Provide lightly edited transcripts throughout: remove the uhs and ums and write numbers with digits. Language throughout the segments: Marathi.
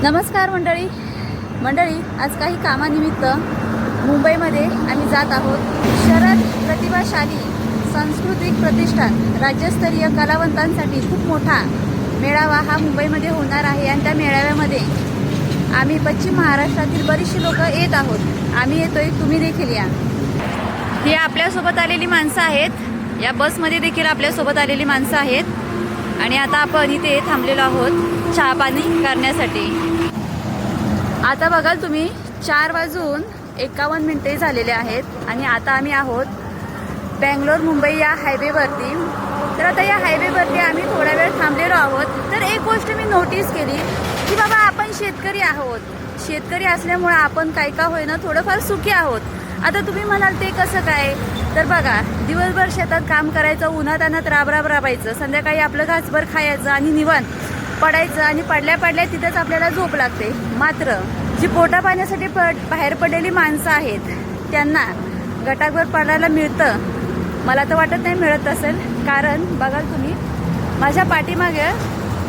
नमस्कार मंडळी, आज काही कामानिमित्त मुंबईमध्ये आम्ही जात आहोत। शरद प्रतिभाशाली सांस्कृतिक प्रतिष्ठान राज्यस्तरीय कलावंतांसाठी खूप मोठा मेळावा हा मुंबईमध्ये होणार आहे आणि त्या मेळाव्यामध्ये आम्ही पश्चिम महाराष्ट्रातील बरीचशी लोक येत आहोत। आम्ही येतोय, तुम्ही देखील या। ही आपल्यासोबत आलेली माणसं आहेत, या बसमध्ये देखील आपल्यासोबत आलेली माणसं आहेत आणि आता आपण इथे थांबलेलो आहोत चहा पाणी करण्यासाठी। आता बघाल तुम्ही 4:51 झालेले आहेत आणि आता आम्ही आहोत बेंगलोर मुंबई या हायवेवरती। तर आता या हायवेवरती आम्ही थोडा वेळ थांबलेलो आहोत। तर एक गोष्ट मी नोटीस केली की बाबा आपण शेतकरी आहोत, शेतकरी असल्यामुळे आपण काय का होईना थोडंफार सुखी आहोत। आता तुम्ही म्हणाल ते कसं काय, तर बघा दिवसभर शेतात काम करायचं, उन्हातान्हात राबायचं, संध्याकाळी आपलं घासभर खायचं आणि निवांत पडायचं आणि पडल्या तिथंच आपल्याला झोप लागते। मात्र जी पोटा पाण्यासाठी बाहेर पडलेली माणसं आहेत त्यांना गटाकभर पडायला मिळतं, मला तर वाटत नाही मिळत असेल। कारण बघाल तुम्ही माझ्या पाठीमागे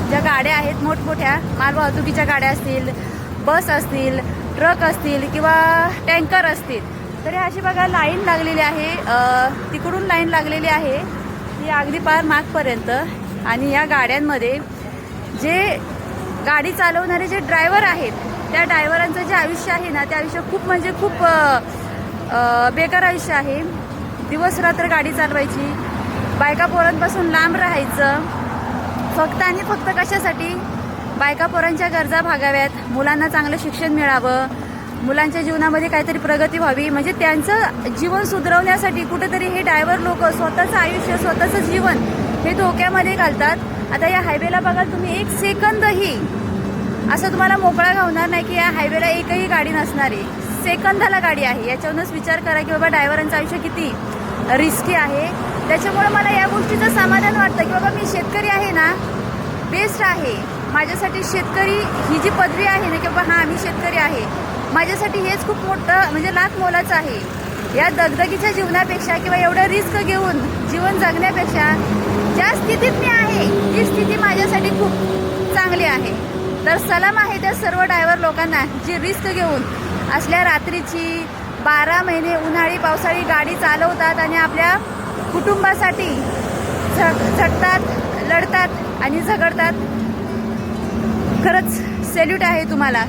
ज्या गाड्या आहेत, मोठमोठ्या मालवाहतुकीच्या गाड्या असतील, बस असतील, ट्रक असतील किंवा टँकर असतील, तर हे अशी बघा लाईन लागलेली आहे। तिकडून लाईन लागलेली आहे ती अगदी पार मागपर्यंत। आणि या गाड्यांमध्ये जे गाडी चालवणारे जे ड्रायव्हर आहेत त्या ड्रायव्हरांचं जे आयुष्य आहे ना, ते आयुष्य खूप म्हणजे खूप बेकार आयुष्य आहे। दिवस रात्र गाडी चालवायची, बायका पोरांपासून लांब राहायचं, फक्त आणि फक्त कशासाठी, बायका पोरांच्या गरजा भागाव्यात, मुलांना चांगलं शिक्षण मिळावं, मुलांच्या जीवनामध्ये काहीतरी प्रगती व्हावी, म्हणजे त्यांचं जीवन सुधरवण्यासाठी कुठेतरी हे ड्रायव्हर लोक स्वतःचं आयुष्य, स्वतःचं जीवन हे धोक्यामध्ये घालतात। आता या हायवेला बघा तुम्ही, एक सेकंदही असं तुम्हाला मोकळा घावणार नाही की या हायवेला एकही गाडी नसणार आहे। सेकंदाला गाडी आहे, याच्यावरूनच विचार करा की बाबा ड्रायव्हरांचं आयुष्य किती रिस्की आहे। त्याच्यामुळे मला या गोष्टीचं समाधान वाटतं की बाबा मी शेतकरी आहे ना, बेस्ट आहे माझ्यासाठी। शेतकरी ही जी पदवी आहे ना की बाबा हां मी शेतकरी आहे, माझ्यासाठी हेच खूप मोठं म्हणजे लाख मोलाचं आहे। या दगदगीच्या जीवनापेक्षा किंवा एवढं रिस्क घेऊन जीवन जगण्यापेक्षा ज्या स्थितीत मी आहे ती स्थिती माझ्यासाठी खूप चांगली आहे। तर सलाम आहे त्या सर्व ड्रायव्हर लोकांना जी रिस्क घेऊन असल्या रात्रीची 12 महिने उन्हाळी पावसाळी गाडी चालवतात आणि आपल्या कुटुंबासाठी झटतात, लढतात आणि झगडतात। खरंच सॅल्यूट आहे तुम्हाला।